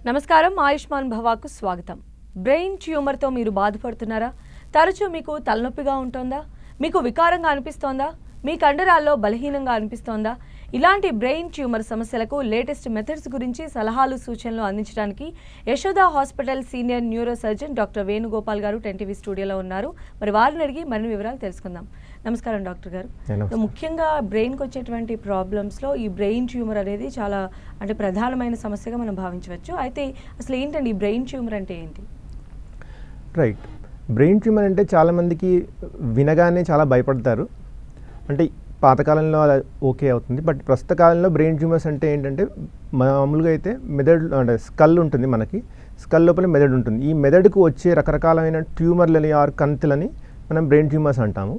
నమస్కారం, ఆయుష్మాన్ భవాకు స్వాగతం. బ్రెయిన్ ట్యూమర్తో మీరు బాధపడుతున్నారా? తరచూ మీకు తలనొప్పిగా ఉంటుందా? మీకు వికారంగా అనిపిస్తోందా? మీ కండరాల్లో బలహీనంగా అనిపిస్తోందా? ఇలాంటి బ్రెయిన్ ట్యూమర్ సమస్యలకు లేటెస్ట్ మెథడ్స్ గురించి సలహాలు సూచనలు అందించడానికి Yashoda hospital senior neuro surgeon doctor Venugopal గారు 10 స్టూడియోలో ఉన్నారు. మరి వారిని అడిగి మరిన్ని వివరాలు తెలుసుకుందాం. నమస్కారం డాక్టర్ గారు. ముఖ్యంగా బ్రెయిన్కి వచ్చేటువంటి ప్రాబ్లమ్స్లో ఈ బ్రెయిన్ ట్యూమర్ అనేది చాలా ప్రధానమైన సమస్యగా మనం భావించవచ్చు. అయితే అసలు ఏంటండి ఈ బ్రెయిన్ ట్యూమర్ అంటే ఏంటి? రైట్, బ్రెయిన్ ట్యూమర్ అంటే చాలామందికి వినగానే చాలా భయపడతారు. అంటే పాతకాలంలో అలా ఓకే అవుతుంది, బట్ ప్రస్తుత కాలంలో బ్రెయిన్ ట్యూమర్స్ అంటే ఏంటంటే మామూలుగా అయితే మెదడు అంటే స్కల్ ఉంటుంది, మనకి స్కల్ లోపల మెదడు ఉంటుంది. ఈ మెదడుకు వచ్చే రకరకాలైన ట్యూమర్లని ఆర్ కంతులని మనం బ్రెయిన్ ట్యూమర్స్ అంటాము.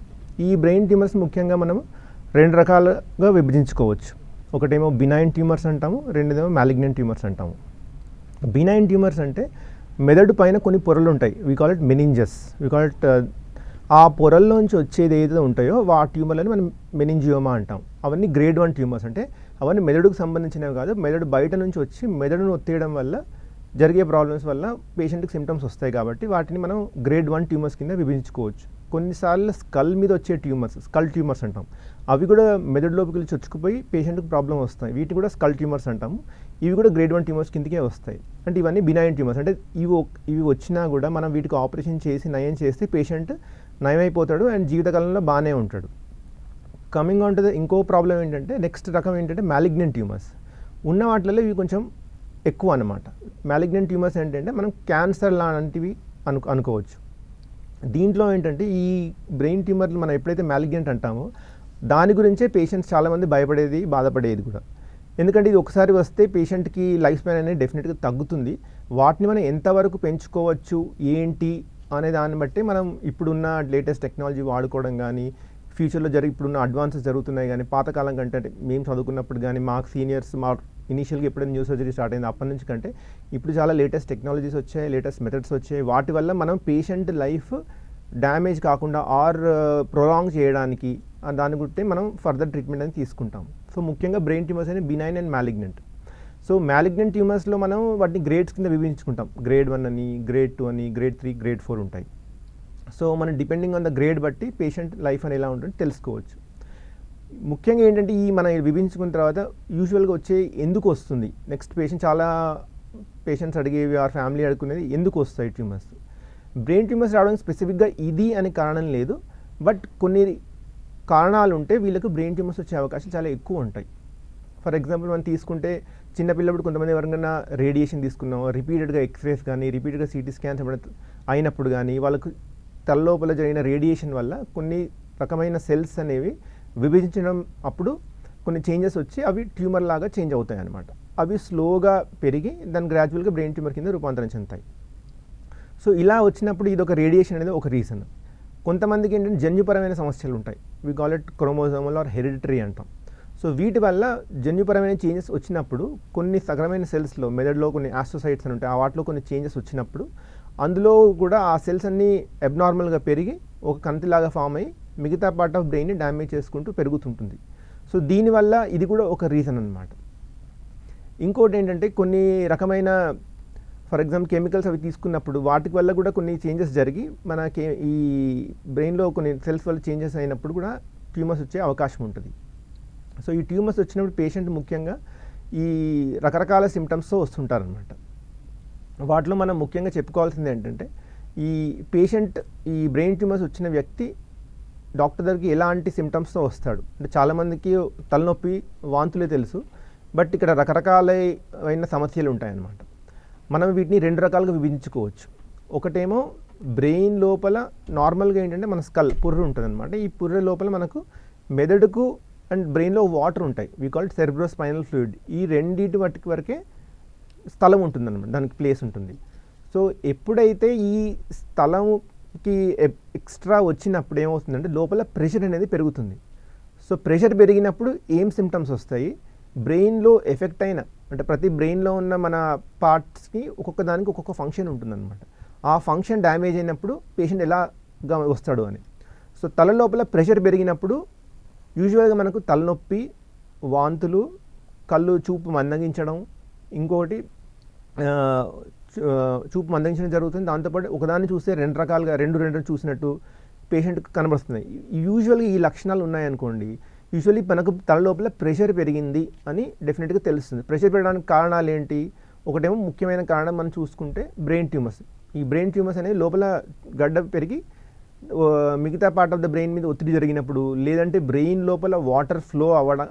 ఈ బ్రెయిన్ ట్యూమర్స్ ముఖ్యంగా మనం రెండు రకాలుగా విభజించుకోవచ్చు. ఒకటేమో బినైన్ ట్యూమర్స్ అంటాము, రెండోదేమో మ్యాలిగ్నెంట్ ట్యూమర్స్ అంటాము. బినైన్ ట్యూమర్స్ అంటే మెదడు పైన కొన్ని పొరలు ఉంటాయి, we call it meninges. We call it ఆ పొరల్లోంచి వచ్చేది ఏదైతే ఉంటాయో ఆ ట్యూమర్లని మనం మెనింజియోమా అంటాం. అవన్నీ గ్రేడ్ 1 ట్యూమర్స్, అంటే అవన్నీ మెదడుకు సంబంధించినవి కాదు. మెదడు బయట నుంచి వచ్చి మెదడును ఒత్తేయడం వల్ల జరిగే ప్రాబ్లమ్స్ వల్ల పేషెంట్కి సిమ్టమ్స్ వస్తాయి, కాబట్టి వాటిని మనం గ్రేడ్ 1 ట్యూమర్స్ కింద విభజించుకోవచ్చు. కొన్నిసార్లు స్కల్ మీద వచ్చే ట్యూమర్స్, స్కల్ ట్యూమర్స్ అంటాం, అవి కూడా మెదడులోకి వెళ్ళి చొచ్చుకుపోయి పేషెంట్కి ప్రాబ్లం వస్తాయి. వీటిని కూడా స్కల్ ట్యూమర్స్ అంటాము. ఇవి కూడా గ్రేడ్ 1 ట్యూమర్స్ కిందకే వస్తాయి. అంటే ఇవన్నీ బినైన్ ట్యూమర్స్. అంటే ఇవి వచ్చినా కూడా మనం వీటికి ఆపరేషన్ చేసి నయం చేస్తే పేషెంట్ నయమైపోతాడు అండ్ జీవితకాలంలో బాగానే ఉంటాడు. కమింగ్ ఆన్ టు ద ఇంకో ప్రాబ్లం ఏంటంటే, నెక్స్ట్ రకం ఏంటంటే మ్యాలిగ్నెంట్ ట్యూమర్స్. ఉన్న వాటిలో ఇవి కొంచెం ఎక్కువ అన్నమాట. మ్యాలిగ్నెంట్ ట్యూమర్స్ ఏంటంటే మనం క్యాన్సర్ లాంటివి అనుకోవచ్చు. దీంట్లో ఏంటంటే ఈ బ్రెయిన్ ట్యూమర్లు మనం ఎప్పుడైతే మ్యాలిగ్నెంట్ అంటామో దాని గురించే పేషెంట్స్ చాలామంది భయపడేది, బాధపడేది కూడా. ఎందుకంటే ఇది ఒకసారి వస్తే పేషెంట్కి లైఫ్ స్పాన్ అనేది డెఫినెట్గా తగ్గుతుంది. వాటిని మనం ఎంతవరకు పెంచుకోవచ్చు ఏంటి అనే దాన్ని బట్టి మనం ఇప్పుడున్న లేటెస్ట్ టెక్నాలజీ వాడుకోవడం కానీ, ఫ్యూచర్లో ఇప్పుడున్న అడ్వాన్సెస్ జరుగుతున్నాయి కానీ, పాతకాలం కంటే మేము చదువుకున్నప్పుడు కానీ మా సీనియర్స్ ఇనీషియల్గా ఎప్పుడైనా న్యూ సర్జరీ స్టార్ట్ అయింది అప్పటి నుంచి కంటే ఇప్పుడు చాలా లేటెస్ట్ టెక్నాలజీస్ వచ్చాయి, లేటెస్ట్ మెథడ్స్ వచ్చాయి. వాటి వల్ల మనం పేషెంట్ లైఫ్ డ్యామేజ్ కాకుండా ఆర్ ప్రొలాంగ్ చేయడానికి దాని గురించి మనం ఫర్దర్ ట్రీట్మెంట్ అనేది తీసుకుంటాం. సో ముఖ్యంగా బ్రెయిన్ ట్యూమర్స్ అనేది benign and malignant. So malignant ట్యూమర్స్లో మనం వాటిని గ్రేడ్స్ కింద విభజించుకుంటాం. గ్రేడ్ 1 అని, గ్రేడ్ 2 అని, గ్రేడ్ 3, గ్రేడ్ 4 ఉంటాయి. సో మనం డిపెండింగ్ ఆన్ ద గ్రేడ్ బట్టి పేషెంట్ లైఫ్ అని ఎలా ఉంటుందో తెలుసుకోవచ్చు. ముఖ్యంగా ఏంటంటే మనం విభజించుకున్న తర్వాత యూజువల్గా వచ్చే ఎందుకు వస్తుంది, నెక్స్ట్ చాలా పేషెంట్స్ అడిగేవి ఆర్ ఫ్యామిలీ అడుగుకునేది ఎందుకు వస్తాయి ట్యూమర్స్. బ్రెయిన్ ట్యూమర్స్ రావడానికి స్పెసిఫిక్గా ఇది అని కారణం లేదు, బట్ కొన్ని కారణాలు ఉంటే వీళ్ళకు బ్రెయిన్ ట్యూమర్స్ వచ్చే అవకాశాలు చాలా ఎక్కువ ఉంటాయి. ఫర్ ఎగ్జాంపుల్ మనం తీసుకుంటే చిన్నపిల్లప్పుడు కొంతమంది ఎవరికైనా రేడియేషన్ తీసుకున్నాం, రిపీటెడ్గా ఎక్స్రేస్ కానీ, రిపీటెడ్గా సిటీ స్కాన్స్ అయినప్పుడు కానీ వాళ్ళకు తలలోపల జరిగిన రేడియేషన్ వల్ల కొన్ని రకమైన సెల్స్ అనేవి విభజించడం అప్పుడు కొన్ని చేంజెస్ వచ్చి అవి ట్యూమర్ లాగా చేంజ్ అవుతాయి అన్నమాట. అవి స్లోగా పెరిగి దాన్ని గ్రాడ్యువల్గా బ్రెయిన్ ట్యూమర్ కింద రూపాంతరం చెందుతాయి. సో ఇలా వచ్చినప్పుడు ఇది ఒక రేడియేషన్ అనేది ఒక రీజన్. కొంతమందికి ఏంటంటే జన్యుపరమైన సమస్యలు ఉంటాయి, we call it chromosomal or hereditary అంటాం. సో వీటి వల్ల జన్యుపరమైన చేంజెస్ వచ్చినప్పుడు కొన్ని సగరమైన సెల్స్లో మెదడులో కొన్ని ఆస్ట్రోసైట్స్ అని ఉంటాయి, ఆ వాటిలో కొన్ని చేంజెస్ వచ్చినప్పుడు అందులో కూడా ఆ సెల్స్ అన్నీ అబ్నార్మల్గా పెరిగి ఒక కంతిలాగా ఫామ్ అయ్యి మిగతా పార్ట్ ఆఫ్ బ్రెయిన్ని డ్యామేజ్ చేసుకుంటూ పెరుగుతుంటుంది. సో దీనివల్ల ఇది కూడా ఒక రీజన్ అన్నమాట. ఇంకోటి ఏంటంటే కొన్ని రకమైన ఫర్ ఎగ్జాంపుల్ కెమికల్స్ అవి తీసుకున్నప్పుడు వాటి వల్ల కూడా కొన్ని చేంజెస్ జరిగి మనకి ఈ బ్రెయిన్లో కొన్ని సెల్స్ వల్ల చేంజెస్ అయినప్పుడు కూడా ట్యూమర్స్ వచ్చే అవకాశం ఉంటుంది. సో ఈ ట్యూమర్స్ వచ్చినప్పుడు పేషెంట్ ముఖ్యంగా ఈ రకరకాల సిమ్టమ్స్తో వస్తుంటారనమాట. వాటిలో మనం ముఖ్యంగా చెప్పుకోవాల్సింది ఏంటంటే, ఈ పేషెంట్ ఈ బ్రెయిన్ ట్యూమర్స్ వచ్చిన వ్యక్తి డాక్టర్ దగ్గరికి ఎలాంటి సిమ్టమ్స్తో వస్తాడు అంటే, చాలామందికి తలనొప్పి, వాంతులే తెలుసు, బట్ ఇక్కడ రకరకాలైన సమస్యలు ఉంటాయన్నమాట. మనం వీటిని రెండు రకాలుగా విభజించుకోవచ్చు. ఒకటేమో బ్రెయిన్ లోపల నార్మల్గా ఏంటంటే మన స్కల్ పుర్రె ఉంటుంది అనమాట. ఈ పుర్రె లోపల మనకు మెదడుకు అండ్ బ్రెయిన్లో వాటర్ ఉంటాయి, we call it cerebrospinal fluid. ఈ రెండింటి వరకే స్థలం ఉంటుందన్నమాట, దానికి ప్లేస్ ఉంటుంది. సో ఎప్పుడైతే ఈ స్థలంకి ఎక్స్ట్రా వచ్చినప్పుడు ఏమవుతుందంటే లోపల ప్రెషర్ అనేది పెరుగుతుంది. సో ప్రెషర్ పెరిగినప్పుడు ఏం సిమ్టమ్స్ వస్తాయి, బ్రెయిన్లో ఎఫెక్ట్ అయిన అంటే ప్రతి బ్రెయిన్లో ఉన్న మన పార్ట్స్కి ఒక్కొక్క దానికి ఒక్కొక్క ఫంక్షన్ ఉంటుందన్నమాట. ఆ ఫంక్షన్ డ్యామేజ్ అయినప్పుడు పేషెంట్ ఎలాగా వస్తాడు అని. సో తల లోపల ప్రెషర్ పెరిగినప్పుడు యూజువల్గా మనకు తలనొప్పి, వాంతులు, కళ్ళు చూపు మందగించడం, ఇంకొకటి చూపు మందగించడం జరుగుతుంది. దాంతోపాటు ఒకదాన్ని చూస్తే రెండు రకాలుగా రెండు చూసినట్టు పేషెంట్కి కనబడుతున్నాయి. యూజువల్గా ఈ లక్షణాలు ఉన్నాయనుకోండి, యూజువల్లీ మనకు తల లోపల ప్రెషర్ పెరిగింది అని డెఫినెట్గా తెలుస్తుంది. ప్రెషర్ పెరగడానికి కారణాలు ఏంటి? ఒకటేమో ముఖ్యమైన కారణం మనం చూసుకుంటే బ్రెయిన్ ట్యూమర్స్. ఈ బ్రెయిన్ ట్యూమర్స్ అనేవి లోపల గడ్డ పెరిగి మిగతా పార్ట్ ఆఫ్ ద బ్రెయిన్ మీద ఒత్తిడి జరిగినప్పుడు, లేదంటే బ్రెయిన్ లోపల వాటర్ ఫ్లో అవ్వడం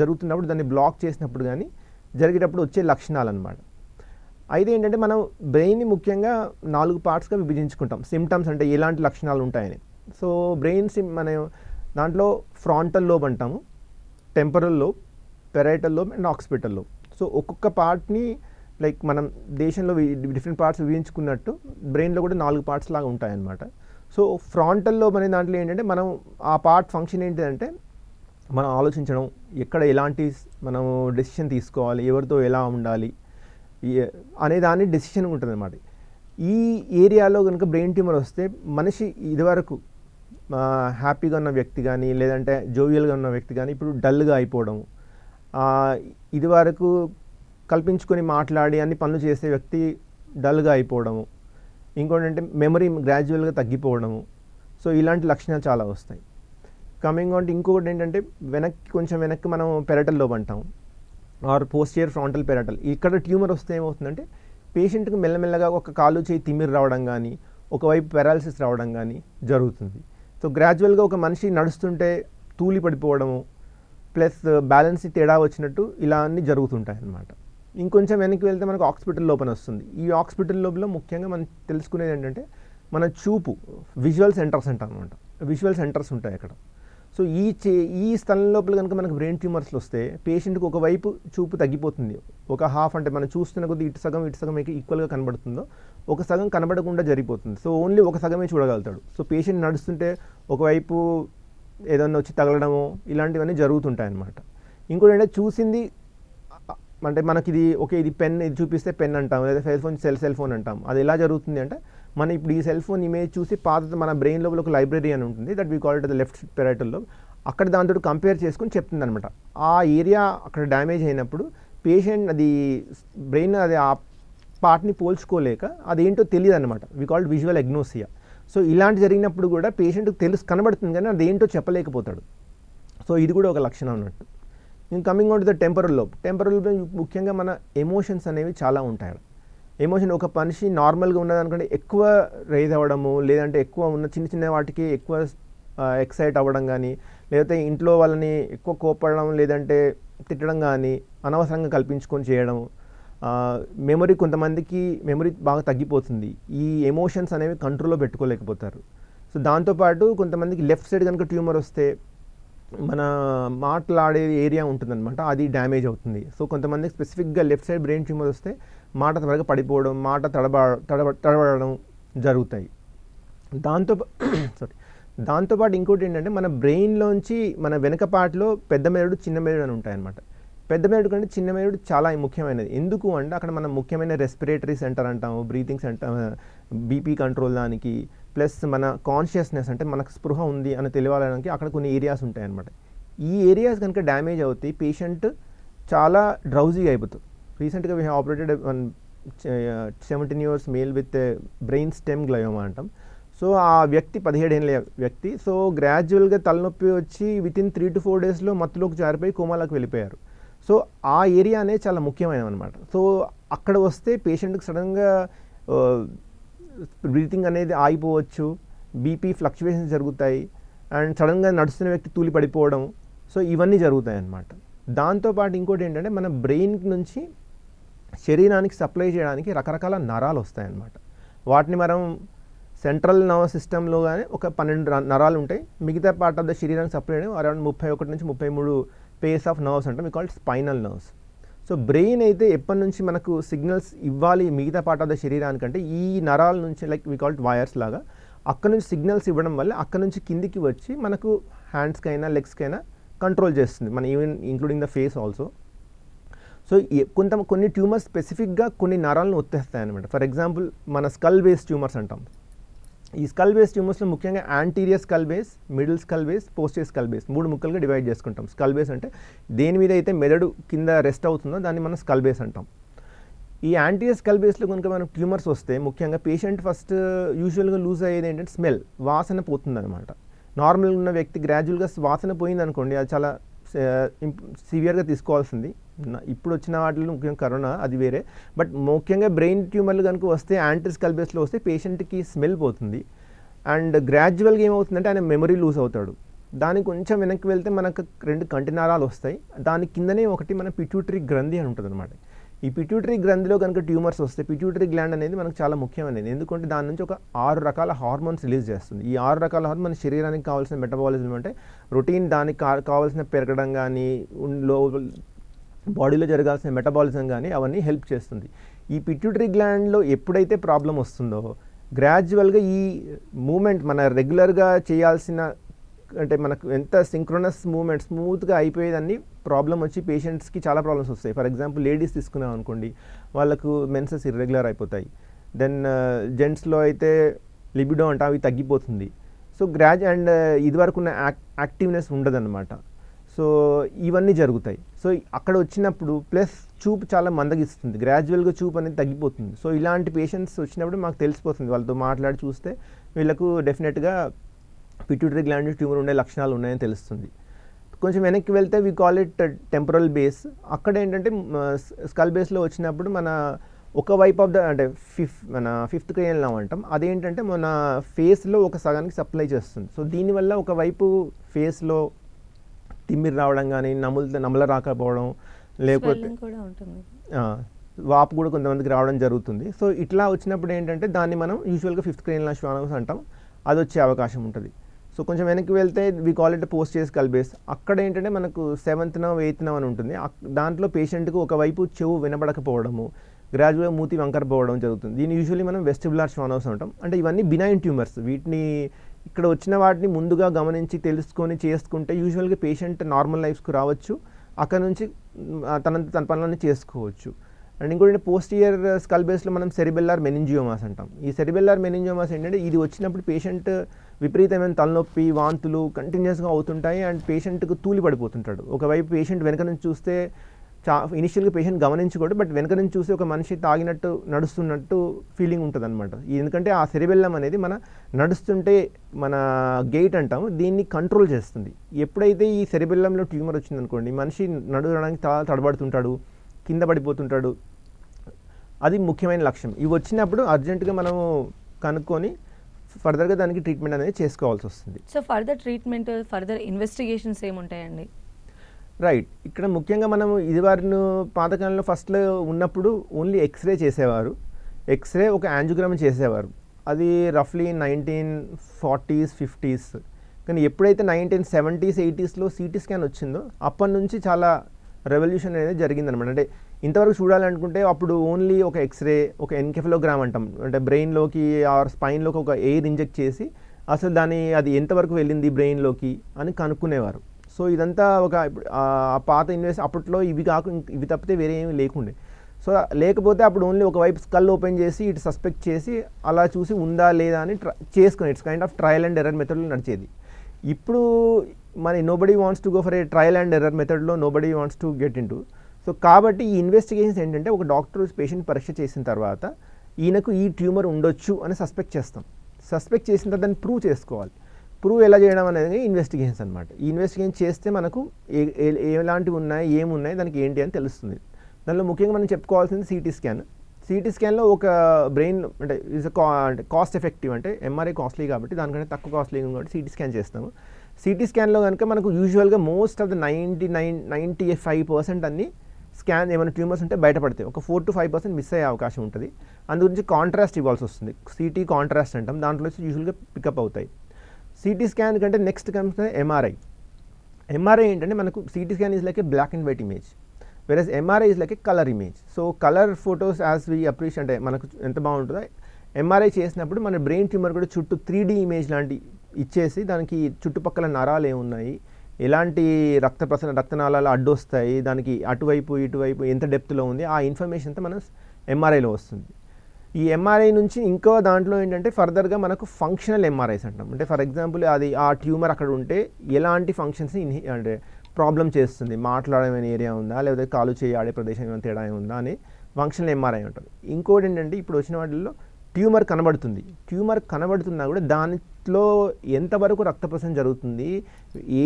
జరుగుతున్నప్పుడు, దాన్ని బ్లాక్ చేసినప్పుడు కానీ జరిగేటప్పుడు వచ్చే లక్షణాలు అన్నమాట. అయితే ఏంటంటే మనం బ్రెయిన్ని ముఖ్యంగా 4 పార్ట్స్గా విభజించుకుంటాం. సిమ్టమ్స్ అంటే ఎలాంటి లక్షణాలు ఉంటాయని. సో బ్రెయిన్ మనం దాంట్లో ఫ్రాంటల్ లోబ్ అంటాము, temporal lobe, parietal lobe and occipital lobe. So ఒక్కొక్క పార్ట్ని లైక్ మనం దేశంలో డిఫరెంట్ పార్ట్స్ విభజించుకున్నట్టు బ్రెయిన్లో కూడా 4 పార్ట్స్ లాగా ఉంటాయన్నమాట. సో ఫ్రాంటల్ లోబ్ అనే దాంట్లో ఏంటంటే మనం ఆ పార్ట్ ఫంక్షన్ ఏంటంటే మనం ఆలోచించడం, ఎక్కడ ఎలాంటి మనం డెసిషన్ తీసుకోవాలి, ఎవరితో ఎలా ఉండాలి అనే దాన్ని డెసిషన్ ఉంటుంది అన్నమాట. ఈ ఏరియాలో కనుక బ్రెయిన్ ట్యూమర్ వస్తే మనిషి ఇదివరకు హ్యాపీగా ఉన్న వ్యక్తి కానీ, లేదంటే జోవియల్గా ఉన్న వ్యక్తి కానీ ఇప్పుడు డల్గా అయిపోవడం, ఇదివరకు కల్పించుకొని మాట్లాడి అన్ని పనులు చేసే వ్యక్తి డల్గా అయిపోవడము, ఇంకోటి అంటే మెమరీ గ్రాడ్యువల్గా తగ్గిపోవడము. సో ఇలాంటి లక్షణాలు చాలా వస్తాయి. కమింగ్ ఆన్ ఇంకొకటి ఏంటంటే కొంచెం వెనక్కి మనం పెరటల్ లోబ్ అంటాం, ఆర్ పోస్టియర్ ఫ్రాంటల్ పెరటల్. ఇక్కడ ట్యూమర్ వస్తే ఏమవుతుందంటే పేషెంట్కి మెల్లమెల్లగా ఒక కాలు చేయి తిమ్మిరి రావడం కానీ, ఒకవైపు పెరాలసిస్ రావడం కానీ జరుగుతుంది. సో గ్రాడ్యువల్గా ఒక మనిషి నడుస్తుంటే తూలి పడిపోవడము, ప్లస్ బ్యాలెన్స్ తేడా వచ్చినట్టు ఇలా అన్నీ జరుగుతుంటాయి అన్నమాట. ఇంకొంచెం వెనక్కి వెళ్తే మనకు ఆక్సిపిటల్ లోపన వస్తుంది. ఈ ఆక్సిపిటల్ లోపల ముఖ్యంగా మనం తెలుసుకునేది ఏంటంటే మన చూపు, విజువల్ సెంటర్స్ అంటాం అనమాట. విజువల్ సెంటర్స్ ఉంటాయి అక్కడ. సో ఈ స్థలం లోపల కనుక మనకు బ్రెయిన్ ట్యూమర్స్లు వస్తే పేషెంట్కి ఒకవైపు చూపు తగ్గిపోతుంది. ఒక హాఫ్ అంటే మనం చూస్తున్న కొద్దీ ఇటు సగం ఈక్వల్గా కనబడుతుందో, ఒక సగం కనబడకుండా జరిగిపోతుంది. సో ఓన్లీ ఒక సగమే చూడగలుగుతాడు. సో పేషెంట్ నడుస్తుంటే ఒకవైపు ఏదన్నా వచ్చి తగలడమో ఇలాంటివన్నీ జరుగుతుంటాయి అన్నమాట. ఇంకోటి అంటే చూసింది అంటే మనకి ఇది పెన్, ఇది చూపిస్తే పెన్ అంటాం, లేదా సెల్ ఫోన్ అంటాం. అది ఎలా జరుగుతుంది అంటే మనం ఇప్పుడు ఈ సెల్ ఫోన్ ఇమేజ్ చూసి పాత మన బ్రెయిన్ లోపల ఒక లైబ్రరీ అని ఉంటుంది, that we call it the left parietal lobe. అక్కడ దాంతో కంపేర్ చేసుకుని చెప్తుంది అనమాట. ఆ ఏరియా అక్కడ డ్యామేజ్ అయినప్పుడు పేషెంట్ అది బ్రెయిన్ అది ఆ పార్ట్ని పోల్చుకోలేక అదేంటో తెలియదు అనమాట. We called visual agnosia. So ఇలాంటి జరిగినప్పుడు కూడా పేషెంట్కి కనబడుతుంది కానీ అదేంటో చెప్పలేకపోతాడు. సో ఇది కూడా ఒక లక్షణం అన్నట్టు. ఇంకా coming on to the temporal lobe. Temporal lobe ముఖ్యంగా మన ఎమోషన్స్ అనేవి చాలా ఉంటాయి. ఎమోషన్ ఒక మనిషి నార్మల్గా ఉన్నదనుకుంటే ఎక్కువ రైజ్ అవ్వడము, లేదంటే ఎక్కువ ఉన్న చిన్న వాటికి ఎక్కువ ఎక్సైట్ అవ్వడం కానీ, లేకపోతే ఇంట్లో వాళ్ళని ఎక్కువ కోపడడం, లేదంటే తిట్టడం కానీ, అనవసరంగా కల్పించుకొని చేయడం. కొంతమందికి మెమరీ బాగా తగ్గిపోతుంది. ఈ ఎమోషన్స్ అనేవి కంట్రోల్లో పెట్టుకోలేకపోతారు. సో దాంతోపాటు కొంతమందికి లెఫ్ట్ సైడ్ కనుక ట్యూమర్ వస్తే మన మాట్లాడే ఏరియా ఉంటుందన్నమాట, అది డ్యామేజ్ అవుతుంది. సో కొంతమందికి స్పెసిఫిక్గా లెఫ్ట్ సైడ్ బ్రెయిన్ ట్యూమర్ వస్తే మాట త్వరగా పడిపోవడం, మాట తడబడడం జరుగుతాయి. దాంతోపాటు ఇంకోటి ఏంటంటే మన బ్రెయిన్లోంచి మన వెనక పార్ట్లో పెద్ద మెదడు, చిన్న మెదడు అని ఉంటాయన్నమాట. పెద్ద మెదడు కంటే చిన్న మెదడు చాలా ముఖ్యమైనది. ఎందుకు అంటే అక్కడ మనం ముఖ్యమైన రెస్పిరేటరీ సెంటర్ అంటాము, బ్రీతింగ్ సెంటర్, బీపీ కంట్రోల్ దానికి, ప్లస్ మన కాన్షియస్నెస్ అంటే మనకు స్పృహ ఉంది అని తెలియాలడానికి అక్కడ కొన్ని ఏరియాస్ ఉంటాయన్నమాట. ఈ ఏరియాస్ కనుక డ్యామేజ్ అవుతాయి పేషెంట్ చాలా డ్రౌజీగా అయిపోతుంది. రీసెంట్గా we have operated 17 years male with brain stem గ్లయోమా అంటాం. సో ఆ వ్యక్తి 17 ఏళ్ళ వ్యక్తి. సో గ్రాడ్యువల్గా తలనొప్పి వచ్చి వితిన్ 3 to 4 daysలో మత్తులోకి జారిపోయి కోమాలోకి వెళ్ళిపోయారు. సో ఆ ఏరియా అనేది చాలా ముఖ్యమైనది అనమాట. సో అక్కడ వస్తే పేషెంట్కి సడన్గా బ్రీతింగ్ అనేది ఆగిపోవచ్చు, బీపీ ఫ్లక్చువేషన్స్ జరుగుతాయి, అండ్ సడన్గా నడుస్తున్న వ్యక్తి తూలి పడిపోవడం. సో ఇవన్నీ జరుగుతాయి అన్నమాట. దాంతోపాటు ఇంకోటి ఏంటంటే మన బ్రెయిన్ నుంచి శరీరానికి సప్లై చేయడానికి రకరకాల నరాలు వస్తాయన్నమాట. వాటిని మనం సెంట్రల్ నర్వస్ సిస్టంలో కానీ ఒక 12 నరాలు ఉంటాయి. మిగతా పార్ట్ ఆఫ్ ద శరీరానికి సప్లై చేయడం అరౌండ్ 31 నుంచి 33 పేర్స్ ఆఫ్ నర్వ్స్ అంటే మీ called spinal nerves. So brain అయితే ఎప్పటి నుంచి మనకు సిగ్నల్స్ ఇవ్వాలి మిగతా పార్ట్ ఆఫ్ ద శరీరానికంటే ఈ నరాల నుంచి లైక్ వీ కాల్డ్ వైర్స్ లాగా అక్కడ నుంచి సిగ్నల్స్ ఇవ్వడం వల్ల అక్కడ నుంచి కిందికి వచ్చి మనకు హ్యాండ్స్కైనా లెగ్స్కైనా కంట్రోల్ చేస్తుంది, మన even including the face also. So కొన్ని ట్యూమర్స్ స్పెసిఫిక్గా కొన్ని నరాలను ఒత్తేస్తాయి అనమాట. ఫర్ ఎగ్జాంపుల్ మన స్కల్ బేస్ ట్యూమర్స్ అంటాం. ఈ స్కల్ బేస్ ట్యూమర్స్లో ముఖ్యంగా anterior skull base, middle skull base, posterior skull base 3 ముక్కలుగా డివైడ్ చేసుకుంటాం. స్కల్ బేస్ అంటే దేని మీద అయితే మెదడు కింద రెస్ట్ అవుతుందో దాన్ని మనం స్కల్ బేస్ అంటాం. ఈ యాంటీరియర్ స్కల్ బేస్లో కనుక మనకు ట్యూమర్స్ వస్తే ముఖ్యంగా పేషెంట్ ఫస్ట్ యూజువల్గా లూజ్ అయ్యేది ఏంటంటే స్మెల్, వాసన పోతుందన్నమాట. నార్మల్గా ఉన్న వ్యక్తి గ్రాడ్యువల్గా వాసన పోయిందనుకోండి, అది చాలా సివియర్గా తీసుకోవాల్సింది. ఇప్పుడు వచ్చిన వాటిలో ముఖ్యంగా కరోనా అది వేరే, బట్ ముఖ్యంగా బ్రెయిన్ ట్యూమర్లు కనుక వస్తే యాంటీరియర్ స్కల్ బేస్లో వస్తే పేషెంట్కి స్మెల్ పోతుంది. అండ్ గ్రాడ్యువల్గా ఏమవుతుందంటే ఆయన మెమరీ లూజ్ అవుతాడు. దానికి కొంచెం వెనక్కి వెళ్తే మనకు 2 కంటినారాలు వస్తాయి. దాని కిందనే ఒకటి మన పిట్యూటరీ గ్రంథి అని ఉంటుంది అనమాట. ఈ పిట్యూటరీ గ్రంథిలో కనుక ట్యూమర్స్ వస్తే పిట్యూటరీ గ్లాండ్ అనేది మనకు చాలా ముఖ్యమైనది. ఎందుకంటే దాని నుంచి ఒక 6 రకాల హార్మోన్స్ రిలీజ్ చేస్తుంది. ఈ 6 రకాల హార్మోన్ మన శరీరానికి కావాల్సిన మెటబాలిజం అంటే రొటీన్ దానికి కావాల్సిన పెరగడం కానీ బాడీలో జరగాల్సిన మెటబాలిజం కానీ అవన్నీ హెల్ప్ చేస్తుంది. ఈ పిట్యూటరీ గ్లాండ్లో ఎప్పుడైతే ప్రాబ్లం వస్తుందో గ్రాడ్యువల్గా ఈ మూమెంట్ మన రెగ్యులర్గా చేయాల్సిన అంటే మనకు ఎంత సింక్రోనస్ మూమెంట్ స్మూత్గా అయిపోయేదాన్ని ప్రాబ్లం వచ్చి పేషెంట్స్కి చాలా ప్రాబ్లమ్స్ వస్తాయి. ఫర్ ఎగ్జాంపుల్ లేడీస్ తీసుకున్నాం అనుకోండి, వాళ్ళకు మెన్సెస్ ఇర్రెగ్యులర్ అయిపోతాయి. దెన్ జెంట్స్లో అయితే లిబిడో అంటే అవి తగ్గిపోతుంది. సో అండ్ ఇదివరకు ఉన్న యాక్టివ్నెస్ ఉండదన్నమాట. సో ఇవన్నీ జరుగుతాయి. సో అక్కడ వచ్చినప్పుడు ప్లస్ చూపు చాలా మందగిస్తుంది, గ్రాడ్యువల్గా చూపు అనేది తగ్గిపోతుంది. సో ఇలాంటి పేషెంట్స్ వచ్చినప్పుడు మాకు తెలిసిపోతుంది, వాళ్ళతో మాట్లాడి చూస్తే వీళ్ళకు డెఫినెట్గా పిట్యూటరీ గ్లాండ్ ట్యూమర్ ఉండే లక్షణాలు ఉన్నాయని తెలుస్తుంది. కొంచెం వెనక్కి వెళ్తే we call it temporal base. అక్కడ ఏంటంటే స్కల్ బేస్లో వచ్చినప్పుడు మన ఒక వైప్ ఆఫ్ ద అంటే మన ఫిఫ్త్ క్రేనియల్ నర్వ్ అంటాం, అదేంటంటే మన ఫేస్లో ఒక సగానికి సప్లై చేస్తుంది. సో దీనివల్ల ఒకవైపు ఫేస్లో తిమ్మిరి రావడం కానీ నమల రాకపోవడం, లేకపోతే వాపు కూడా కొంతమందికి రావడం జరుగుతుంది. సో ఇట్లా వచ్చినప్పుడు ఏంటంటే దాన్ని మనం యూజువల్గా ఫిఫ్త్ క్రేనియల్ నర్వ్ శ్వానోస్ అంటాం, అది వచ్చే అవకాశం ఉంటుంది. సో కొంచెం వెనక్కి వెళ్తే we call it posterior skull base. అక్కడ ఏంటంటే మనకు 7th నర్వ్ 8th నర్వ్ అని ఉంటుంది. దాంట్లో పేషెంట్కి ఒకవైపు చెవు వినబడకపోవడము, గ్రాడ్యువల్గా మూతి వంకరపోవడం జరుగుతుంది. దీన్ని యూజువల్లీ మనం వెస్టిబులార్ శ్వానోస్ అంటాం. అంటే ఇవన్నీ బినైన్ ట్యూమర్స్. వీటిని ఇక్కడ వచ్చిన వాటిని ముందుగా గమనించి తెలుసుకొని చేసుకుంటే యూజువల్గా పేషెంట్ నార్మల్ లైఫ్స్కు రావచ్చు, అక్కడ నుంచి తన పనులన్నీ చేసుకోవచ్చు. అండ్ ఇంకోటి పోస్టీరియర్ స్కల్ బేస్లో మనం సెరిబెల్లార్ మెనింజియోమాస్ అంటాం. ఈ సెరిబెల్లార్ మెనింజియోమాస్ ఏంటంటే ఇది వచ్చినప్పుడు పేషెంట్ విపరీతమైన తలనొప్పి, వాంతులు కంటిన్యూస్గా అవుతుంటాయి అండ్ పేషెంట్కు తూలి పడిపోతుంటాడు. ఒకవైపు పేషెంట్ వెనక నుంచి చూస్తే ఇనిషియల్గా పేషెంట్ గమనించుకోడు, బట్ వెనక నుంచి చూసి ఒక మనిషి తాగినట్టు నడుస్తున్నట్టు ఫీలింగ్ ఉంటుంది అనమాట. ఎందుకంటే ఆ సెరిబెల్లం అనేది మన నడుస్తుంటే మన గెయిట్ అంటాము, దీన్ని కంట్రోల్ చేస్తుంది. ఎప్పుడైతే ఈ సెరిబెల్లంలో ట్యూమర్ వచ్చిందనుకోండి, మనిషి నడవడానికి తడబడుతుంటాడు, కింద పడిపోతుంటాడు. అది ముఖ్యమైన లక్ష్యం. ఇవి వచ్చినప్పుడు అర్జెంటుగా మనము కనుక్కొని ఫర్దర్గా దానికి ట్రీట్మెంట్ అనేది చేసుకోవాల్సి వస్తుంది. So further treatment, further investigations ఏముంటాయండి? రైట్. ఇక్కడ ముఖ్యంగా మనము ఇదివరకు పాతకాలంలో ఫస్ట్లో ఉన్నప్పుడు ఓన్లీ ఎక్స్రే చేసేవారు. ఎక్స్రే ఒక యాంజియోగ్రామ్ చేసేవారు. అది రఫ్లీ 1940s 50s. కానీ ఎప్పుడైతే 1970s 80sలో సిటీ స్కాన్ వచ్చిందో అప్పటి నుంచి చాలా రెవల్యూషన్ అనేది జరిగిందనమాట. అంటే ఇంతవరకు చూడాలనుకుంటే అప్పుడు ఓన్లీ ఒక ఎక్స్రే, ఒక ఎన్కెఫలోగ్రామ్ అంటాం, అంటే బ్రెయిన్లోకి ఆర్ స్పైన్లోకి ఒక ఎయిర్ ఇంజెక్ట్ చేసి అసలు అది ఎంతవరకు వెళ్ళింది బ్రెయిన్లోకి అని కనుక్కునేవారు. సో ఇదంతా ఒక పాత అప్పట్లో ఇవి తప్పితే వేరే ఏమీ లేకుండే. సో లేకపోతే అప్పుడు ఓన్లీ ఒకవైపు స్కల్ ఓపెన్ చేసి ఇటు సస్పెక్ట్ చేసి అలా చూసి ఉందా లేదా అని చేసుకుని it's kind of trial and error మెథడ్లో నడిచేది. ఇప్పుడు మరి nobody wants to go for a trial and error మెథడ్లో nobody wants to get in to. So కాబట్టి ఈ ఇన్వెస్టిగేషన్స్ ఏంటంటే ఒక డాక్టర్ పేషెంట్ పరీక్ష చేసిన తర్వాత ఈయనకు ఈ ట్యూమర్ ఉండొచ్చు అని సస్పెక్ట్ చేస్తాం. సస్పెక్ట్ చేసిన తర్వాత దాన్ని ప్రూవ్ చేసుకోవాలి. ప్రూవ్ ఎలా చేయడం అనేది ఇన్వెస్టిగేషన్స్ అనమాట. ఈ ఇన్వెస్టిగేషన్ చేస్తే మనకు ఎలాంటివి ఉన్నాయి, ఏమున్నాయి, దానికి ఏంటి అని తెలుస్తుంది. దానిలో ముఖ్యంగా మనం చెప్పుకోవాల్సింది సిటీ స్కాన్. సిటీ స్కాన్లో ఒక బ్రెయిన్ అంటే అంటే కాస్ట్ ఎఫెక్టివ్, అంటే ఎంఆర్ఐ కాస్ట్లీ కాబట్టి దానికంటే తక్కువ కాస్ట్లీ కాబట్టి సిటీ స్కాన్ చేస్తాము. సిటీ స్కాన్లో కనుక మనకు యూజువల్గా మోస్ట్ ఆఫ్ ద 95% అన్ని స్కాన్ ఏమైనా ట్యూమర్స్ ఉంటే బయటపడతాయి. ఒక 4 to 5% మిస్ అయ్యే అవకాశం ఉంటుంది. అందు గురించి కాంట్రాస్ట్ ఇవ్వాల్సి వస్తుంది. సిటీ కాంట్రాస్ట్ అంటాం, దాంట్లో యూజువల్గా పికప్ అవుతాయి. సిటీ స్కాన్ కంటే నెక్స్ట్ కమ్స్ ఎంఆర్ఐ. ఎంఆర్ఐ ఏంటంటే మనకు CT scan is like a black and white image, versus MRI is like a colour image. So colour photos as we appreciate అంటే మనకు ఎంత బాగుంటుందో ఎంఆర్ఐ చేసినప్పుడు మన బ్రెయిన్ ట్యూమర్ కూడా చుట్టూ 3D ఇమేజ్ లాంటి ఇచ్చేసి దానికి చుట్టుపక్కల నరాలు ఏమున్నాయి, ఎలాంటి రక్తనాళాలు అడ్డొస్తాయి, దానికి అటువైపు ఇటువైపు ఎంత డెప్త్లో ఉంది, ఆ ఇన్ఫర్మేషన్ అంతా మన ఎంఆర్ఐలో వస్తుంది. ఈ ఎంఆర్ఐ నుంచి ఇంకో దాంట్లో ఏంటంటే ఫర్దర్గా మనకు ఫంక్షనల్ ఎంఆర్ఐస్ అంటాం. అంటే ఫర్ ఎగ్జాంపుల్ ఆ ట్యూమర్ అక్కడ ఉంటే ఎలాంటి ఫంక్షన్స్ని అంటే ప్రాబ్లం చేస్తుంది, మాట్లాడమైన ఏరియా ఉందా లేకపోతే కాలు చేయి ఆడే ప్రదేశం ఏమైనా తేడా ఉందా అని ఫంక్షనల్ ఎంఆర్ఐ ఉంటుంది. ఇంకోటి ఏంటంటే ఇప్పుడు వచ్చిన వాటిల్లో ట్యూమర్ కనబడుతున్నా కూడా దానిలో ఎంతవరకు రక్త ప్రసరణ జరుగుతుంది,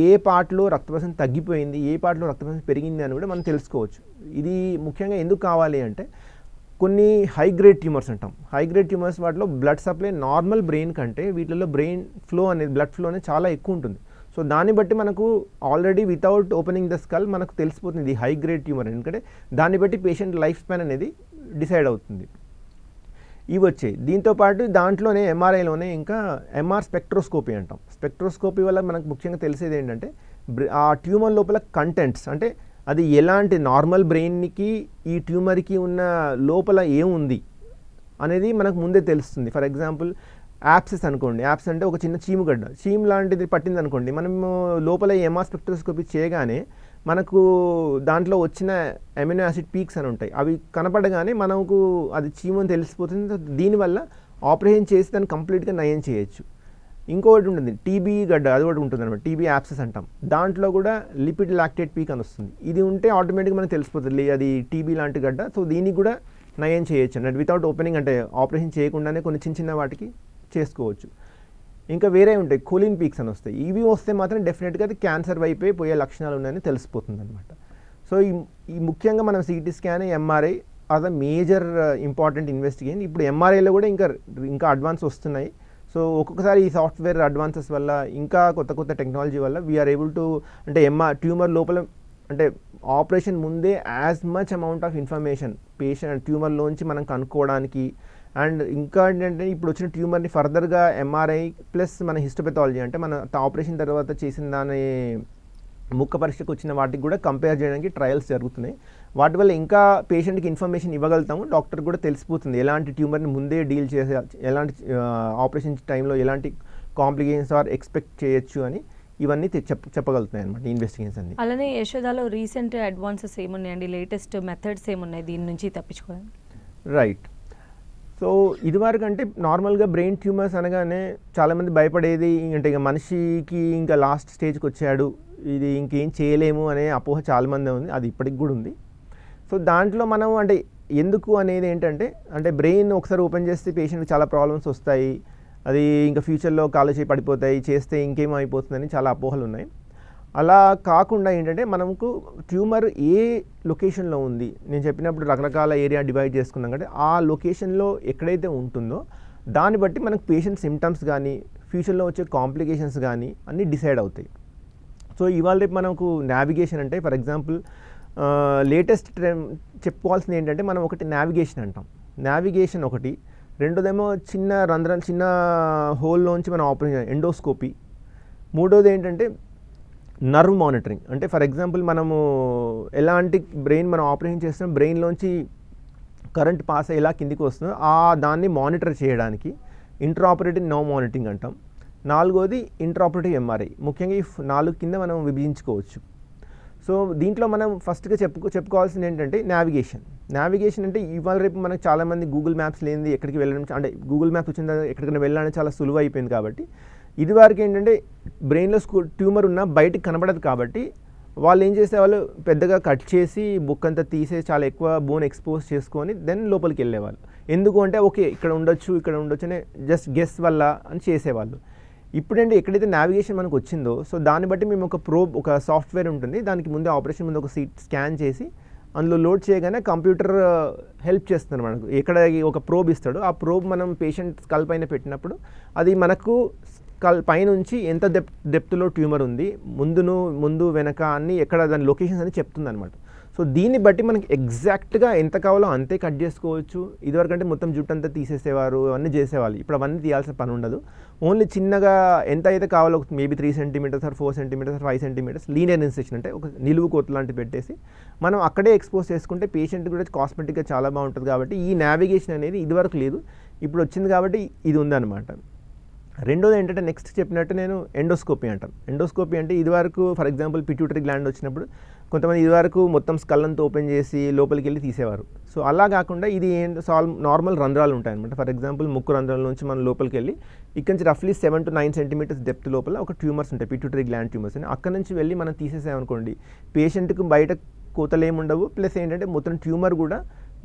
ఏ పార్ట్లో రక్త ప్రసరణ తగ్గిపోయింది, ఏ పార్ట్లో రక్త ప్రసరణ పెరిగింది అని కూడా మనం తెలుసుకోవచ్చు. ఇది ముఖ్యంగా ఎందుకు కావాలి అంటే కొన్ని హై గ్రేడ్ ట్యూమర్స్ అంటాం. హై గ్రేడ్ ట్యూమర్స్ వాటిలో బ్లడ్ సప్లై నార్మల్ బ్రెయిన్ కంటే వీటిలో బ్రెయిన్ ఫ్లో అనేది బ్లడ్ ఫ్లో అనేది చాలా ఎక్కువ ఉంటుంది. సో దాన్ని బట్టి మనకు already without opening the skull మనకు తెలిసిపోతుంది ఇది హై గ్రేడ్ ట్యూమర్, ఎందుకంటే దాన్ని బట్టి పేషెంట్ లైఫ్ స్పాన్ అనేది డిసైడ్ అవుతుంది. ఇవి వచ్చాయి. దీంతోపాటు దాంట్లోనే ఎంఆర్ఐలోనే ఇంకా ఎంఆర్ స్పెక్ట్రోస్కోపీ అంటాం. స్పెక్ట్రోస్కోపీ వల్ల మనకు ముఖ్యంగా తెలిసేది ఏంటంటే ఆ ట్యూమర్ లోపల కంటెంట్స్, అంటే అది ఎలాంటి నార్మల్ బ్రెయిన్కి ఈ ట్యూమర్కి ఉన్న లోపల ఏముంది అనేది మనకు ముందే తెలుస్తుంది. ఫర్ ఎగ్జాంపుల్ యాప్సెస్ అనుకోండి, యాప్స్ అంటే ఒక చిన్న చీము లాంటిది పట్టింది అనుకోండి, మనము లోపల ఎంఆర్ స్పెక్ట్రోస్కోపీ చేయగానే మనకు దాంట్లో వచ్చిన అమినో యాసిడ్ పీక్స్ అని ఉంటాయి, అవి కనపడగానే మనకు అది చీము అని తెలిసిపోతుంది. దీనివల్ల ఆపరేషన్ చేసి దాన్ని కంప్లీట్గా నయం చేయొచ్చు. ఇంకొకటి ఉంటుంది టీబీ గడ్డ, అది కూడా ఉంటుంది అనమాట, టీబీ యాప్సెస్ అంటాం. దాంట్లో కూడా లిపిడ్ లాక్టేట్ పీక్ అని వస్తుంది. ఇది ఉంటే ఆటోమేటిక్గా మనకు తెలిసిపోతుంది అది టీబీ లాంటి గడ్డ. సో దీనికి కూడా నయం చేయొచ్చు అన్నట్టు వితౌట్ ఓపెనింగ్, అంటే ఆపరేషన్ చేయకుండానే కొన్ని చిన్న వాటికి చేసుకోవచ్చు. ఇంకా వేరే ఉంటాయి కోలిన్ పీక్స్ అని వస్తాయి. ఇవి వస్తే మాత్రం డెఫినెట్గా అది క్యాన్సర్ వైపే పోయే లక్షణాలు ఉన్నాయని తెలిసిపోతుంది అనమాట. సో ఈ ముఖ్యంగా మనం CT scan, MRI are the major important investigation. ఇప్పుడు ఎంఆర్ఐలో కూడా ఇంకా అడ్వాన్స్ వస్తున్నాయి. సో ఒక్కొక్కసారి ఈ సాఫ్ట్వేర్ అడ్వాన్సెస్ వల్ల ఇంకా కొత్త టెక్నాలజీ వల్ల వీఆర్ ఏబుల్ టు, అంటే ట్యూమర్ లోపల అంటే ఆపరేషన్ ముందే as much amount of information patient ట్యూమర్లోంచి మనం కనుక్కోవడానికి, అండ్ ఇంకా ఏంటంటే ఇప్పుడు వచ్చిన ట్యూమర్ని ఫర్దర్గా ఎంఆర్ఐ ప్లస్ మన హిస్టోపెథాలజీ, అంటే మన ఆపరేషన్ తర్వాత చేసిన దాని ముక్క పరీక్షకు వచ్చిన వాటికి కూడా కంపేర్ చేయడానికి ట్రయల్స్ జరుగుతున్నాయి. వాటి వల్ల ఇంకా పేషెంట్కి ఇన్ఫర్మేషన్ ఇవ్వగలుగుతాము, డాక్టర్ కూడా తెలిసిపోతుంది ఎలాంటి ట్యూమర్ని ముందే డీల్ చేసే, ఎలాంటి ఆపరేషన్ టైంలో ఎలాంటి కాంప్లికేషన్స్ ఆర్ ఎక్స్పెక్ట్ చేయొచ్చు అని ఇవన్నీ చెప్పగలుగుతున్నాయి అనమాట ఇన్వెస్టిగేషన్స్ అన్ని. అలానే యశోదాలో రీసెంట్ అడ్వాన్సెస్ ఏమున్నాయండి, లేటెస్ట్ మెథడ్స్ ఏమున్నాయి దీని నుంచి తప్పించుకోవడానికి? రైట్. సో ఇదివరకు అంటే నార్మల్గా బ్రెయిన్ ట్యూమర్స్ అనగానే చాలామంది భయపడేది అంటే ఇక మనిషికి ఇంకా లాస్ట్ స్టేజ్కి వచ్చాడు, ఇది ఇంకేం చేయలేము అనే అపోహ చాలామంది ఉంది, అది ఇప్పటికి కూడా ఉంది. సో దాంట్లో మనం అంటే ఎందుకు అనేది ఏంటంటే, అంటే బ్రెయిన్ ఒకసారి ఓపెన్ చేస్తే పేషెంట్కి చాలా ప్రాబ్లమ్స్ వస్తాయి, అది ఇంకా ఫ్యూచర్లో కాలు చేయి పడిపోతాయి, చేస్తే ఇంకేమో అయిపోతుందని చాలా అపోహలు ఉన్నాయి. అలా కాకుండా ఏంటంటే మనకు ట్యూమర్ ఏ లొకేషన్లో ఉంది, నేను చెప్పినప్పుడు రకరకాల ఏరియా డివైడ్ చేసుకున్నాం కాబట్టి ఆ లొకేషన్లో ఎక్కడైతే ఉంటుందో దాన్ని బట్టి మనకు పేషెంట్ సిమ్టమ్స్ కానీ ఫ్యూచర్లో వచ్చే కాంప్లికేషన్స్ కానీ అన్నీ డిసైడ్ అవుతాయి. సో ఇవాళ రేపు మనకు నావిగేషన్ అంటే ఫర్ ఎగ్జాంపుల్ లేటెస్ట్ చెప్పుకోవాల్సింది ఏంటంటే మనం ఒకటి నావిగేషన్ అంటాం. నావిగేషన్ ఒకటి, రెండోదేమో చిన్న రంధ్రం, చిన్న హోల్లోంచి మనం ఆపరేషన్ ఎండోస్కోపీ. మూడోది ఏంటంటే నర్వ్ మానిటరింగ్, అంటే ఫర్ ఎగ్జాంపుల్ మనము ఎలాంటి బ్రెయిన్ మనం ఆపరేషన్ చేస్తున్నాం, బ్రెయిన్లోంచి కరెంట్ పాస్ ఎలా కిందికి వస్తుందో దాన్ని మానిటర్ చేయడానికి ఇంట్రాఆపరేటివ్ నర్వ్ మానిటరింగ్ అంటాం. నాలుగోది ఇంట్రాఆపరేటివ్ ఎంఆర్ఐ. ముఖ్యంగా ఈ 4 కింద మనం విభజించుకోవచ్చు. సో దీంట్లో మనం ఫస్ట్గా చెప్పుకోవాల్సింది ఏంటంటే నావిగేషన్ అంటే ఇవాళ రేపు మనకు చాలామంది గూగుల్ మ్యాప్స్ లేనిది ఎక్కడికి వెళ్ళడం, అంటే గూగుల్ మ్యాప్స్ వచ్చిన తర్వాత ఎక్కడికైనా వెళ్ళడానికి చాలా సులువు అయిపోయింది. కాబట్టి ఇదివరకు ఏంటంటే బ్రెయిన్లో ట్యూమర్ ఉన్నా బయటకు కనబడదు, కాబట్టి వాళ్ళు ఏం చేసేవాళ్ళు పెద్దగా కట్ చేసి బుక్ అంతా తీసేసి చాలా ఎక్కువ బోన్ ఎక్స్పోజ్ చేసుకొని దెన్ లోపలికి వెళ్ళేవాళ్ళు. ఎందుకు అంటే ఓకే ఇక్కడ ఉండొచ్చు అనే జస్ట్ గెస్ వల్ల అని చేసేవాళ్ళు. ఇప్పుడంటే ఎక్కడైతే నావిగేషన్ మనకు వచ్చిందో సో దాన్ని బట్టి మేము ఒక సాఫ్ట్వేర్ ఉంటుంది, దానికి ముందే ఆపరేషన్ ముందు ఒక స్కాన్ చేసి అందులో లోడ్ చేయగానే కంప్యూటర్ హెల్ప్ చేస్తుంది మనకు. ఎక్కడ ఒక ప్రోబ్ ఇస్తాడు, ఆ ప్రోబ్ మనం పేషెంట్ స్కల్ పైన పెట్టినప్పుడు అది మనకు స్కల్ పైనుంచి ఎంత డెప్త్లో ట్యూమర్ ఉంది, ముందు వెనక అన్నీ ఎక్కడ దాని లొకేషన్స్ అని చెప్తుంది అనమాట. సో దీన్ని బట్టి మనకి ఎగ్జాక్ట్గా ఎంత కావాలో అంతే కట్ చేసుకోవచ్చు. ఇదివరకంటే మొత్తం జుట్టు అంతా తీసేసేవారు, అవన్నీ చేసేవాళ్ళు. ఇప్పుడు అవన్నీ తీయాల్సిన పని ఉండదు. ఓన్లీ చిన్నగా ఎంత అయితే కావాలో maybe 3 centimetres or 4 centimetres or 5 centimetres linear incision, అంటే ఒక నిలువు కోత లాంటివి పెట్టేసి మనం అక్కడే ఎక్స్పోజ్ చేసుకుంటే పేషెంట్ కూడా కాస్మెటిక్గా చాలా బాగుంటుంది. కాబట్టి ఈ నావిగేషన్ అనేది ఇదివరకు లేదు, ఇప్పుడు వచ్చింది కాబట్టి ఇది ఉందన్నమాట. రెండోది ఏంటంటే నెక్స్ట్ చెప్పినట్టు నేను ఎండోస్కోపీ అంటాం. ఎండోస్కోపీ అంటే ఇదివరకు ఫర్ ఎగ్జాంపుల్ పిట్యూటరీ గ్లాండ్ వచ్చినప్పుడు కొంతమంది ఇదివరకు మొత్తం స్కల్ అంతా ఓపెన్ చేసి లోపలికి వెళ్ళి తీసేవారు. సో అలా కాకుండా ఇది నార్మల్ రంధ్రాలు ఉంటాయి అనమాట. ఫర్ ఎగ్జాంపుల్ ముక్కు రంధ్రాల నుంచి మనం లోపలికి వెళ్ళి ఇక్కడ నుంచి రఫ్లీ 7 to 9 సెంటీమీటర్స్ డెప్త్ లోపల ఒక ట్యూమర్స్ ఉంటాయి, పిట్యూటరీ గ్లాండ్ ట్యూమర్స్ అని. అక్కడ నుంచి వెళ్ళి మనం తీసేసామనుకోండి, పేషెంట్కి బయట కోతలు ఏమి ఉండవు, ప్లస్ ఏంటంటే మొత్తం ట్యూమర్ కూడా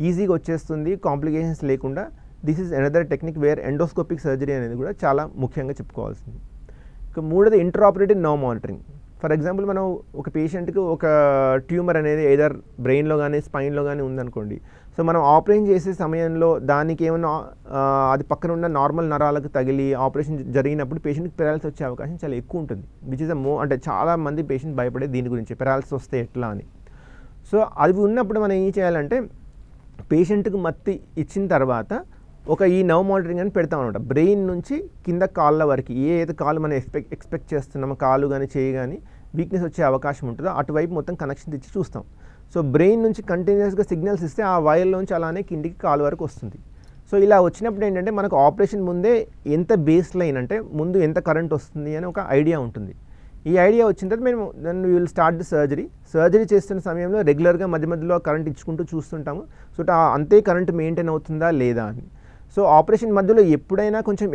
ఈజీగా వచ్చేస్తుంది, కాంప్లికేషన్స్ లేకుండా. This is another technique where endoscopic surgery అనేది కూడా చాలా ముఖ్యంగా చెప్పుకోవాల్సింది. ఇక మూడోది intraoperative nerve monitoring. For example మనం ఒక పేషెంట్కి ఒక ట్యూమర్ అనేది ఏదర్ బ్రెయిన్లో కానీ స్పైన్లో కానీ ఉందనుకోండి. సో మనం ఆపరేషన్ చేసే సమయంలో దానికి ఏమైనా అది పక్కన ఉన్న నార్మల్ నరాలకు తగిలి ఆపరేషన్ జరిగినప్పుడు పేషెంట్కి పెరాలిసిస్ వచ్చే అవకాశం చాలా ఎక్కువ ఉంటుంది. విచ్ ఇస్ అంటే చాలా మంది పేషెంట్ భయపడే దీని గురించి, పెరాలిసిస్ వస్తే ఎట్లా అని. సో అది ఉన్నప్పుడు మనం ఏం చేయాలంటే పేషెంట్కి మత్తి ఇచ్చిన తర్వాత ఈ నర్వ్ మానిటరింగ్ అని పెడతాం అనమాట. బ్రెయిన్ నుంచి కింద కాళ్ళ వరకు ఏదైతే కాళ్ళు మనం ఎక్స్పెక్ట్ చేస్తున్నామో, కాళ్ళు కానీ చేయి కానీ వీక్నెస్ వచ్చే అవకాశం ఉంటుందో అటువైపు మొత్తం కనెక్షన్ ఇచ్చి చూస్తాం. సో బ్రెయిన్ నుంచి కంటిన్యూస్గా సిగ్నల్స్ ఇస్తే ఆ వైర్లోంచి అలానే కిందికి కాలు వరకు వస్తుంది. సో ఇలా వచ్చినప్పుడు ఏంటంటే మనకు ఆపరేషన్ ముందే ఎంత బేస్ లైన్ అంటే ముందు ఎంత కరెంట్ వస్తుంది అని ఒక ఐడియా ఉంటుంది. ఈ ఐడియా వచ్చిన తర్వాత మేము then we will start the surgery చేస్తున్న సమయంలో రెగ్యులర్గా మధ్య మధ్యలో కరెంట్ ఇచ్చుకుంటూ చూస్తుంటాము. సో అంతే కరెంట్ మెయింటైన్ అవుతుందా లేదా అని. సో ఆపరేషన్ మధ్యలో ఎప్పుడైనా కొంచెం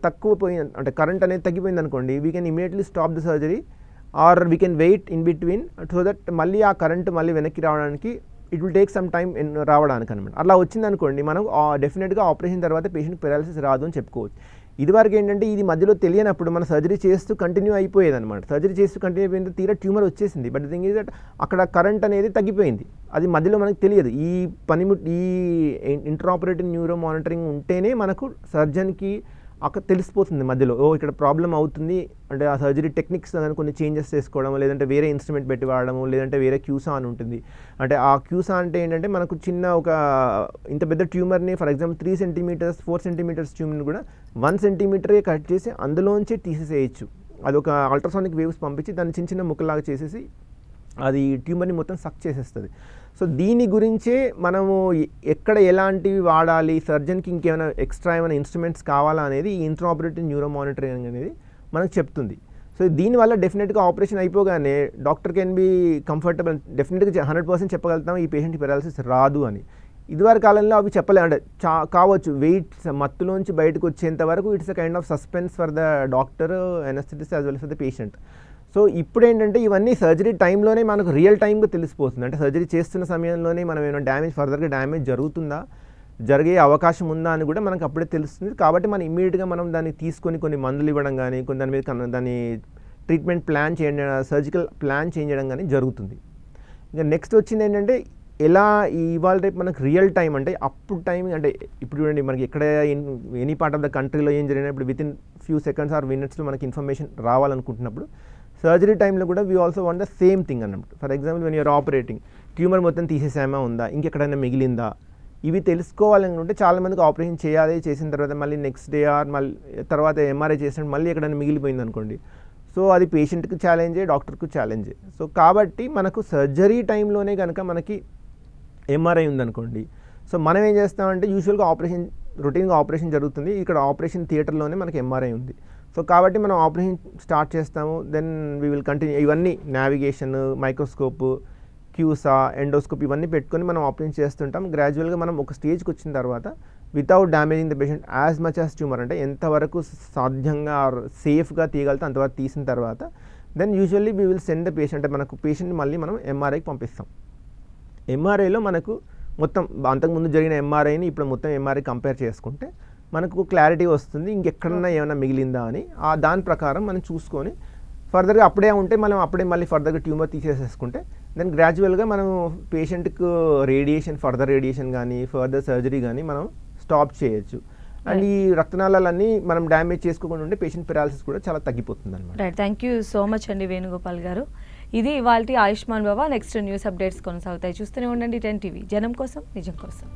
తక్కువ పోయింది అంటే కరెంట్ అనేది తగ్గిపోయింది అనుకోండి, we can immediately stop the surgery or we can wait in between so that మళ్ళీ ఆ కరెంట్ మళ్ళీ వెనక్కి రావడానికి it will take some time రావడానికి అనమాట. అలా వచ్చిందనుకోండి మనం డెఫినెట్గా ఆపరేషన్ తర్వాత పేషెంట్ పెరాలిసిస్ రాదు అని చెప్పుకోవచ్చు. ఇదివరకు ఏంటంటే ఇది మధ్యలో తెలియనప్పుడు మన సర్జరీ చేస్తూ కంటిన్యూ అయిపోయేది అనమాట. సర్జరీ చేస్తూ కంటిన్యూ అయిపోయింది, తీరా ట్యూమర్ వచ్చేసింది. బట్ థింగ్ ఈజ్ దట్ అక్కడ కరెంట్ అనేది తగ్గిపోయింది, అది మధ్యలో మనకు తెలియదు. ఈ ఇంట్రాపరేటివ్ న్యూరో మానిటరింగ్ ఉంటేనే మనకు సర్జన్కి అక్కడ తెలిసిపోతుంది మధ్యలో ఇక్కడ ప్రాబ్లం అవుతుంది అంటే ఆ సర్జరీ టెక్నిక్స్ కానీ కొన్ని చేంజెస్ చేసుకోవడం, లేదంటే వేరే ఇన్స్ట్రుమెంట్ పెట్టి వాడడము, లేదంటే వేరే క్యూసా అని ఉంటుంది. అంటే ఆ క్యూసా అంటే ఏంటంటే మనకు చిన్న ఇంత పెద్ద ట్యూమర్ని ఫర్ ఎగ్జాంపుల్ 3 సెంటీమీటర్స్ 4 సెంటీమీటర్స్ ట్యూమర్ని కూడా 1 సెంటీమీటరే కట్ చేసి అందులోంచి తీసేసేయచ్చు. అది ఒక అల్ట్రాసానిక్ వేవ్స్ పంపించి దాన్ని చిన్న చిన్న ముక్కలాగా చేసేసి అది ట్యూమర్ని మొత్తం సక్ చేసేస్తుంది. సో దీని గురించే మనము ఎక్కడ ఎలాంటివి వాడాలి, సర్జన్కి ఇంకేమైనా ఎక్స్ట్రా ఏమైనా ఇన్స్ట్రుమెంట్స్ కావాలా అనేది ఈ ఇంట్రాపరేటివ్ న్యూరో మానిటరింగ్ అనేది మనకు చెప్తుంది. సో దీనివల్ల డెఫినెట్గా ఆపరేషన్ అయిపోగానే డాక్టర్ కెన్ బీ కంఫర్టబుల్, డెఫినెట్గా 100% చెప్పగలుగుతాం ఈ పేషెంట్కి పెరాలిసిస్ రాదు అని. ఇదివరకు కాలంలో అవి చెప్పలే అంటే కావచ్చు, వెయిట్ మత్తులోంచి బయటకు వచ్చేంత వరకు it's a kind of suspense for the doctor, anaesthetist as well for the patient. So ఇప్పుడు ఏంటంటే ఇవన్నీ సర్జరీ టైంలోనే మనకు రియల్ టైంగా తెలిసిపోతుంది. అంటే సర్జరీ చేస్తున్న సమయంలోనే మనం ఏమైనా ఫర్దర్గా డ్యామేజ్ జరుగుతుందా, జరిగే అవకాశం ఉందా అని కూడా మనకు అప్పుడే తెలుస్తుంది. కాబట్టి మనం ఇమ్మీడియట్గా మనం దాన్ని తీసుకొని కొన్ని మందులు ఇవ్వడం కానీ, కొన్ని దాని మీద దాని ట్రీట్మెంట్ ప్లాన్ చేయడం, సర్జికల్ ప్లాన్ చేయడం కానీ జరుగుతుంది. ఇంకా నెక్స్ట్ వచ్చింది ఏంటంటే ఎలా ఇవాళ రేపు మనకు రియల్ టైం అంటే అప్పుడు టైం అంటే ఇప్పుడు చూడండి మనకి ఎక్కడ ఎనీ పార్ట్ ఆఫ్ ద కంట్రీలో ఏం జరిగినప్పుడు within few seconds or మినిట్స్లో మనకి ఇన్ఫర్మేషన్ రావాలనుకుంటున్నప్పుడు సర్జరీ టైంలో కూడా we also want the same thing అన్నమాట. For example when you are operating, tumour మొత్తం తీసేసామా ఉందా, ఇంకెక్కడైనా మిగిలిందా, ఇవి తెలుసుకోవాలనుకుంటే చాలామందికి ఆపరేషన్ చేసిన తర్వాత మళ్ళీ నెక్స్ట్ డే ఆర్ మళ్ళీ తర్వాత ఎంఆర్ఐ చేసినప్పుడు మళ్ళీ ఎక్కడైనా మిగిలిపోయింది అనుకోండి. సో అది పేషెంట్కి ఛాలెంజే, డాక్టర్కు ఛాలెంజే. సో కాబట్టి మనకు సర్జరీ టైంలోనే కనుక మనకి ఎంఆర్ఐ ఉందనుకోండి, సో మనం ఏం చేస్తామంటే యూజువల్గా రొటీన్గా ఆపరేషన్ జరుగుతుంది, ఇక్కడ ఆపరేషన్ థియేటర్లోనే మనకి ఎంఆర్ఐ ఉంది. సో కాబట్టి మనం ఆపరేషన్ స్టార్ట్ చేస్తాము, దెన్ వీ విల్ కంటిన్యూ. ఇవన్నీ నావిగేషన్, మైక్రోస్కోప్, క్యూసా, ఎండోస్కోప్ ఇవన్నీ పెట్టుకొని మనం ఆపరేషన్ చేస్తుంటాం. గ్రాడ్యువల్గా మనం ఒక స్టేజ్కి వచ్చిన తర్వాత without damaging the patient as much as tumour అంటే ఎంతవరకు సాధ్యంగా సేఫ్గా తీయగలుగుతాం అంతవరకు తీసిన తర్వాత then usually we will send the patient, అంటే మనకు పేషెంట్ని మళ్ళీ మనం ఎంఆర్ఐకి పంపిస్తాం. ఎంఆర్ఐలో మనకు మొత్తం అంతకుముందు జరిగిన ఎంఆర్ఐని ఇప్పుడు మొత్తం ఎంఆర్ఐ కంపేర్ చేసుకుంటే మనకు క్లారిటీ వస్తుంది ఇంకెక్కడన్నా ఏమైనా మిగిలిందా అని. దాని ప్రకారం మనం చూసుకొని ఫర్దర్గా అప్పుడే ఉంటే మనం మళ్ళీ ఫర్దర్గా ట్యూమర్ తీసేసుకుంటే దెన్ గ్రాడ్యువల్గా మనం పేషెంట్కు ఫర్దర్ రేడియేషన్ కానీ ఫర్దర్ సర్జరీ కానీ మనం స్టాప్ చేయొచ్చు. అండ్ ఈ రక్తనాళాలన్నీ మనం డ్యామేజ్ చేసుకోకుండా ఉంటే పేషెంట్ పెరాలిసిస్ కూడా చాలా తగ్గిపోతుంది అనమాట. Right, thank you so much అండి వేణుగోపాల్ గారు. ఇది ఇవాల్టి ఆయుష్మాన్ బాబా. నెక్స్ట్ న్యూస్ అప్డేట్స్ కొనసాగుతాయి. చూస్తూనే ఉండండి 10 TV, జనం కోసం నిజం కోసం.